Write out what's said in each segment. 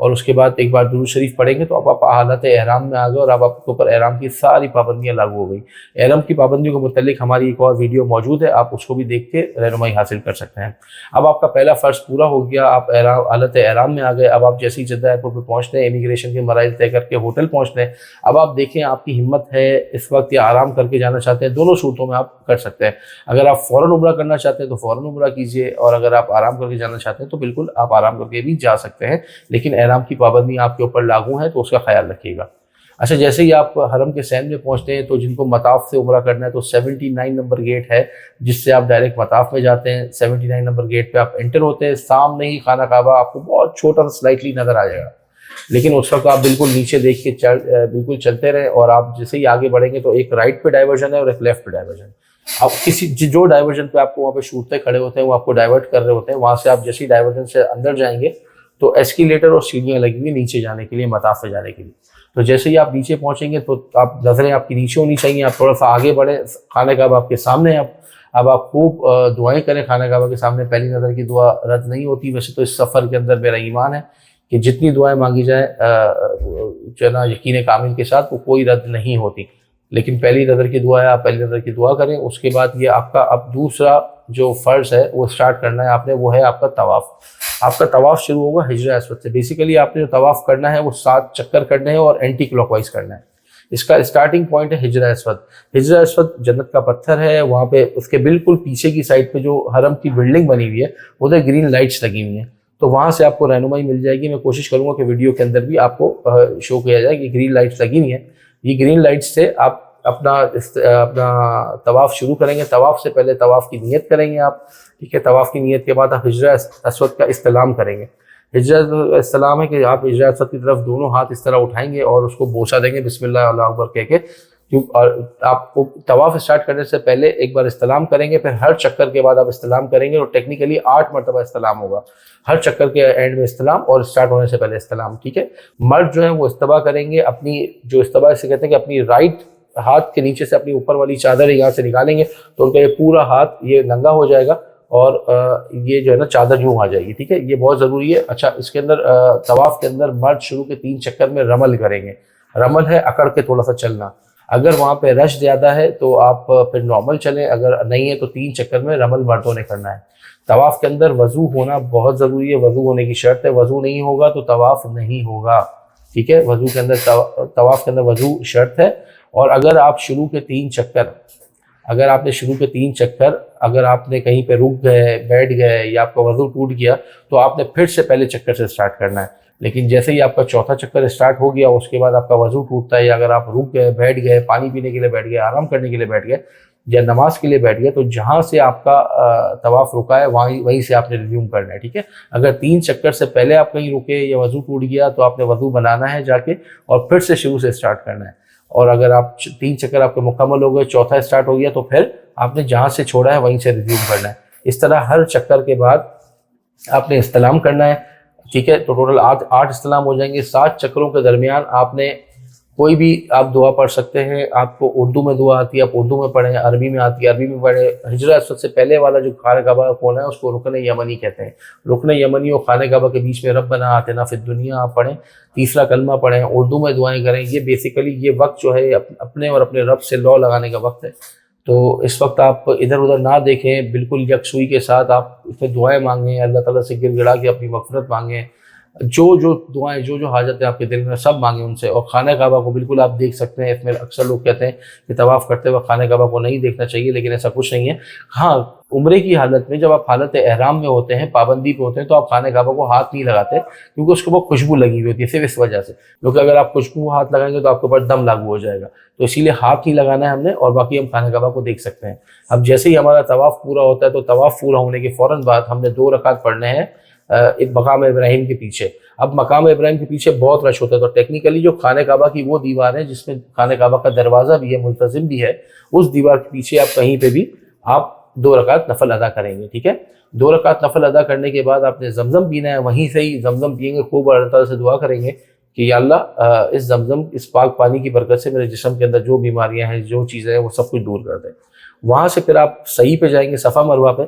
اور اس کے بعد ایک بار درود شریف پڑھیں گے تو اب آپ حالت احرام میں آ گئے اور اب آپ کے اوپر احرام کی ساری پابندیاں لاگو ہو گئی۔ احرام کی پابندیوں کے متعلق ہماری ایک اور ویڈیو موجود ہے، آپ اس کو بھی دیکھ کے رہنمائی حاصل کر سکتے ہیں۔ اب آپ کا پہلا فرض پورا ہو گیا، آپ حالت احرام میں آ گئے۔ اب آپ جیسے ہی جدہ ایئرپورٹ پہ پہنچتے ہیں، امیگریشن کے مراحل طے کر کے ہوٹل پہنچتے ہیں۔ اب آپ دیکھیں آپ کی ہمت ہے اس وقت یا آرام کر کے جانا چاہتے ہیں، دونوں صورتوں میں آپ کر سکتے ہیں۔ اگر آپ فوراً عمرہ کرنا چاہتے ہیں تو فوراً عمرہ کیجئے، اور اگر آپ آرام کر کے جانا چاہتے ہیں تو بالکل آپ آرام کر کے بھی جا سکتے ہیں، لیکن احرام کی پابندی آپ کے اوپر لاگو ہیں تو اس کا خیال رکھیے گا۔ اچھا، جیسے ہی آپ حرم کے سین میں پہنچتے ہیں تو جن کو مطاف سے عمرہ کرنا ہے تو 79 نمبر گیٹ ہے جس سے آپ ڈائریکٹ مطاف میں جاتے ہیں۔ 79 نمبر گیٹ پہ آپ انٹر ہوتے ہیں، سامنے ہی خانہ کعبہ آپ کو بہت چھوٹا سا سلائٹلی نظر آ جائے گا، لیکن اس وقت آپ بالکل نیچے دیکھ کے بالکل چلتے رہیں، اور آپ جیسے ہی آگے بڑھیں گے تو ایک رائٹ پہ ڈائیورژن ہے اور ایک لیفٹ پہ ڈائیورژن۔ آپ کسی جو ڈائیورژن پہ آپ کو وہاں پہ شوٹتے کھڑے ہوتے ہیں وہ آپ کو ڈائیورٹ کر رہے ہوتے ہیں، وہاں سے آپ جیسے ڈائیورژن سے اندر جائیں گے تو ایسکیلیٹر اور سیڑھیاں لگی ہوئی نیچے جانے کے لیے، مطاف میں جانے کے لیے۔ تو جیسے ہی آپ نیچے پہنچیں گے تو آپ نظریں آپ کی نیچے ہونی چاہیے، آپ تھوڑا سا آگے بڑھیں، خانہ کعبہ آپ کے سامنے ہے۔ اب آپ خوب دعائیں کریں خانہ کعبہ کے سامنے۔ پہلی نظر کی دعا رد نہیں ہوتی، ویسے تو اس سفر کے اندر میرا ایمان ہے کہ جتنی دعائیں مانگی جائیں جو ہے نا یقین کامل کے ساتھ، وہ کوئی رد نہیں ہوتی، لیکن پہلی نظر کی دعا ہے، آپ پہلی نظر کی دعا کریں۔ اس کے بعد یہ آپ کا اب دوسرا جو فرض ہے وہ سٹارٹ کرنا ہے آپ نے، وہ ہے آپ کا طواف۔ آپ کا طواف شروع ہوگا حجر اسود سے۔ بیسیکلی آپ نے جو طواف کرنا ہے وہ 7 چکر کرنے ہیں اور اینٹی کلاک وائز کرنا ہے۔ اس کا اسٹارٹنگ پوائنٹ ہے حجر اسود۔ حجر اسود جنت کا پتھر ہے، وہاں پہ اس کے بالکل پیچھے کی سائڈ پہ جو حرم کی بلڈنگ بنی ہوئی ہے ادھر گرین لائٹس لگی ہوئی ہیں، تو وہاں سے آپ کو رہنمائی مل جائے گی۔ میں کوشش کروں گا کہ ویڈیو کے اندر بھی آپ کو شو کیا جائے کہ گرین لائٹس لگی ہوئی ہیں۔ یہ گرین لائٹس سے آپ اپنا طواف شروع کریں گے۔ طواف سے پہلے طواف کی نیت کریں گے آپ، ٹھیک ہے۔ طواف کی نیت کے بعد آپ حجر اسود کا استلام کریں گے۔ حجر استلام ہے کہ آپ حجر اسود کی طرف دونوں ہاتھ اس طرح اٹھائیں گے اور اس کو بوسہ دیں گے بسم اللہ اللہ اکبر کہہ کے۔ اور آپ کو طواف اسٹارٹ کرنے سے پہلے ایک بار استلام کریں گے، پھر ہر چکر کے بعد آپ استلام کریں گے، اور ٹیکنیکلی 8 مرتبہ استلام ہوگا، ہر چکر کے اینڈ میں استلام اور اسٹارٹ ہونے سے پہلے استلام، ٹھیک ہے۔ مرد جو ہیں وہ استبا کریں گے، اپنی جو استبا سے کہتے ہیں کہ اپنی رائٹ ہاتھ کے نیچے سے اپنی اوپر والی چادر یہاں سے نکالیں گے تو ان کا یہ پورا ہاتھ یہ ننگا ہو جائے گا، اور یہ جو ہے نا چادر یوں آ جائے گی، ٹھیک ہے۔ یہ بہت ضروری ہے۔ اچھا، اس کے اندر طواف کے اندر مرد شروع کے 3 چکر میں رمل کریں گے۔ رمل ہے اکڑ کے تھوڑا سا چلنا، اگر وہاں پہ رش زیادہ ہے تو آپ پھر نارمل چلیں، اگر نہیں ہے تو 3 چکر میں رمل مردوں نے کرنا ہے۔ طواف کے اندر وضو ہونا بہت ضروری ہے، وضو ہونے کی شرط ہے، وضو نہیں ہوگا تو طواف نہیں ہوگا، ٹھیک ہے۔ وضو کے اندر طواف کے اندر وضو شرط ہے، اور اگر آپ شروع کے 3 چکر اگر آپ نے شروع کے 3 چکر اگر آپ نے کہیں پہ رک گئے، بیٹھ گئے یا آپ کا وضو ٹوٹ گیا تو آپ نے پھر سے پہلے چکر سے سٹارٹ کرنا ہے۔ لیکن جیسے ہی آپ کا چوتھا چکر سٹارٹ ہو گیا، اس کے بعد آپ کا وضو ٹوٹتا ہے، یا اگر آپ رک گئے، بیٹھ گئے، پانی پینے کے لیے بیٹھ گئے، آرام کرنے کے لیے بیٹھ گئے یا نماز کے لیے بیٹھ گئے، تو جہاں سے آپ کا طواف رکا ہے وہیں سے آپ نے ریزیوم کرنا ہے، ٹھیک ہے۔ اگر 3 چکر سے پہلے آپ کہیں رکے یا وضو ٹوٹ گیا تو آپ نے وضو بنانا ہے جا کے، اور پھر سے شروع سے سٹارٹ کرنا ہے۔ اور اگر آپ 3 چکر آپ کے مکمل ہو گئے، چوتھا سٹارٹ ہو گیا، تو پھر آپ نے جہاں سے چھوڑا ہے وہیں سے ریزیوم کرنا ہے۔ اس طرح ہر چکر کے بعد آپ نے استلام کرنا ہے، ٹھیک ہے۔ تو ٹوٹل 8 استلام ہو جائیں گے۔ 7 چکروں کے درمیان آپ نے کوئی بھی آپ دعا پڑھ سکتے ہیں۔ آپ کو اردو میں دعا آتی ہے آپ اردو میں پڑھیں، عربی میں آتی ہے عربی میں پڑھیں۔ حجر اسود سے پہلے والا جو خانہ کعبہ کا کونا ہے اس کو رکن یمنی کہتے ہیں۔ رکن یمنی اور خانہ کعبہ کے بیچ میں ربنا آتنا فی الدنیا آپ پڑھیں، تیسرا کلمہ پڑھیں، اردو میں دعائیں کریں۔ یہ بیسیکلی یہ وقت جو ہے اپنے اور اپنے رب سے لو لگانے کا وقت ہے۔ تو اس وقت آپ ادھر ادھر نہ دیکھیں، بالکل یکسوئی کے ساتھ آپ اس میں دعائیں مانگیں، اللہ تعالیٰ سے گر گڑا کے اپنی مغفرت مانگیں، جو دعائیں جو حاجتیں آپ کے دل میں سب مانگیں ان سے۔ اور خانہ کعبہ کو بالکل آپ دیکھ سکتے ہیں۔ اس میں اکثر لوگ کہتے ہیں کہ طواف کرتے وقت خانہ کعبہ کو نہیں دیکھنا چاہیے، لیکن ایسا کچھ نہیں ہے۔ ہاں، عمرے کی حالت میں جب آپ حالت احرام میں ہوتے ہیں، پابندی پہ ہوتے ہیں، تو آپ خانہ کعبہ کو ہاتھ نہیں لگاتے، کیونکہ اس کو بہت خوشبو لگی ہوئی ہوتی ہے، صرف اس وجہ سے، کیونکہ اگر آپ خوشبو ہاتھ لگائیں گے تو آپ کے اوپر دم لاگو ہو جائے گا، تو اسی لیے ہاتھ نہیں لگانا ہے ہم نے، اور باقی ہم خانہ کعبہ کو دیکھ سکتے ہیں۔ اب جیسے ہی ہمارا طواف پورا ہوتا ہے تو طواف پورا ہونے کے فوراً بعد ہم نے 2 رکعت پڑھنے ہیں ایک مقام ابراہیم کے پیچھے۔ اب مقام ابراہیم کے پیچھے بہت رش ہوتا ہے، تو ٹیکنیکلی جو خانہ کعبہ کی وہ دیوار ہے جس میں خانہ کعبہ کا دروازہ بھی ہے، ملتزم بھی ہے، اس دیوار کے پیچھے آپ کہیں پہ بھی آپ 2 رکعت نفل ادا کریں گے، ٹھیک ہے۔ 2 رکعت نفل ادا کرنے کے بعد آپ نے زمزم پینا ہے، وہیں سے ہی زمزم پئیں گے، خوب اللہ تعالیٰ سے دعا کریں گے کہ یا اللہ اس زمزم اس پاک پانی کی برکت سے میرے جسم کے اندر جو بیماریاں ہیں، جو چیزیں ہیں، وہ سب کچھ دور کر دیں۔ وہاں سے پھر آپ صحیح پہ جائیں گے، صفا مروہ پہ۔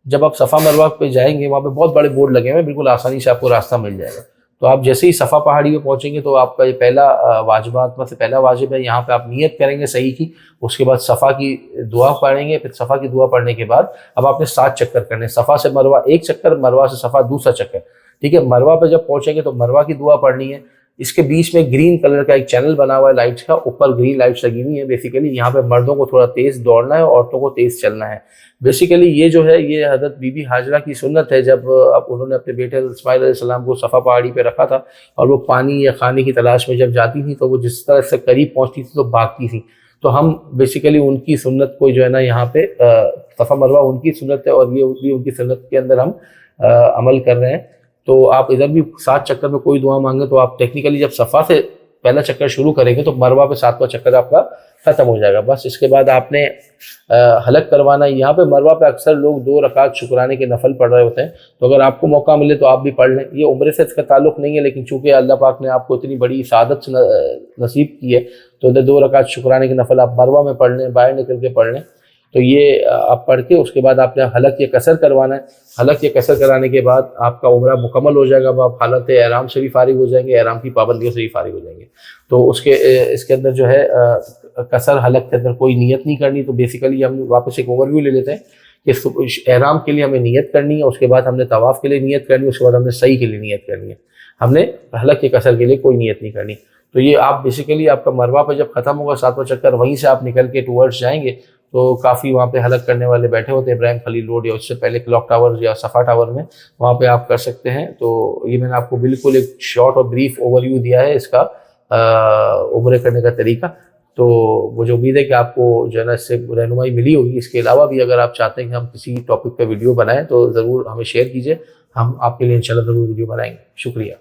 جب آپ صفا مروہ پہ جائیں گے، وہاں پہ بہت بڑے بورڈ لگے ہوئے ہیں، بالکل آسانی سے آپ کو راستہ مل جائے گا۔ تو آپ جیسے ہی صفا پہاڑی پہ پہنچیں گے تو آپ کا یہ پہلا واجبات میں سے پہلا واجب ہے، یہاں پہ آپ نیت کریں گے صحیح کی، اس کے بعد صفا کی دعا پڑھیں گے، پھر صفا کی دعا پڑھنے کے بعد اب آپ نے 7 چکر کرنے، صفا سے مروہ 1 چکر، مروہ سے صفا دوسرا چکر، ٹھیک ہے۔ مروہ پہ جب پہنچیں گے تو مروہ کی دعا پڑھنی ہے، اس کے بیچ میں گرین کلر کا ایک چینل بنا ہوا ہے لائٹس کا، اوپر گرین لائٹس لگی ہوئی ہیں، بیسیکلی یہاں پہ مردوں کو تھوڑا تیز دوڑنا ہے، عورتوں کو تیز چلنا ہے۔ بیسیکلی یہ جو ہے یہ حضرت بی بی ہاجرہ کی سنت ہے، جب انہوں نے اپنے بیٹے اسماعیل علیہ السلام کو صفا پہاڑی پہ رکھا تھا اور وہ پانی یا کھانے کی تلاش میں جب جاتی تھیں تو وہ جس طرح سے قریب پہنچتی تھی تو بھاگتی تھیں، تو ہم بیسیکلی ان کی سنت کو جو ہے نا یہاں پہ صفا مروہ ان کی سنت ہے اور یہ بھی ان کی سنت کے اندر ہم عمل کر رہے ہیں۔ تو آپ ادھر بھی 7 چکر میں کوئی دعا مانگیں تو آپ ٹیکنیکلی جب صفا سے پہلا چکر شروع کریں گے تو مروہ پہ 7واں چکر آپ کا ختم ہو جائے گا، بس اس کے بعد آپ نے حلق کروانا ہے۔ یہاں پہ مروہ پہ اکثر لوگ 2 رکعت شکرانے کے نفل پڑھ رہے ہوتے ہیں، تو اگر آپ کو موقع ملے تو آپ بھی پڑھ لیں، یہ عمرے سے اس کا تعلق نہیں ہے، لیکن چونکہ اللہ پاک نے آپ کو اتنی بڑی سعادت نصیب کی ہے تو ادھر 2 رکعت شکرانے کے نفل آپ مروہ میں پڑھ لیں، باہر نکل کے پڑھ لیں، تو یہ آپ پڑھ کے اس کے بعد آپ نے حلق یا قصر کروانا ہے۔ حلق یا قصر کرانے کے بعد آپ کا عمرہ مکمل ہو جائے گا، آپ حالت احرام سے بھی فارغ ہو جائیں گے، احرام کی پابندیوں سے بھی فارغ ہو جائیں گے۔ تو اس کے اندر جو ہے قصر حلق کے اندر کوئی نیت نہیں کرنی، تو بیسیکلی ہم واپس ایک اوور ویو لے لیتے ہیں کہ احرام کے لیے ہمیں نیت کرنی ہے، اس کے بعد ہم نے طواف کے لیے نیت کرنی ہے، اس کے بعد ہم نے سعی کے لیے نیت کرنی ہے، ہم نے حلق کے قصر کے لیے کوئی نیت نہیں کرنی۔ تو یہ آپ بیسیکلی آپ کا مروہ پہ جب ختم ہوگا 7واں چکر، وہیں سے آپ نکل کے ٹورڈز جائیں گے تو کافی وہاں پہ حلق کرنے والے بیٹھے ہوتے ہیں، ابراہیم خلیل روڈ یا اس سے پہلے کلاک ٹاور یا صفا ٹاور میں، وہاں پہ آپ کر سکتے ہیں۔ تو یہ میں نے آپ کو بالکل ایک شارٹ اور بریف اوور ویو دیا ہے اس کا عمرے کرنے کا طریقہ، تو مجھے امید ہے کہ آپ کو جو ہے نا اس سے رہنمائی ملی ہوگی۔ اس کے علاوہ بھی اگر آپ چاہتے ہیں کہ ہم کسی ٹاپک پہ ویڈیو بنائیں تو ضرور ہمیں شیئر کیجیے، ہم آپ کے لیے انشاءاللہ ضرور ویڈیو بنائیں گے۔ شکریہ۔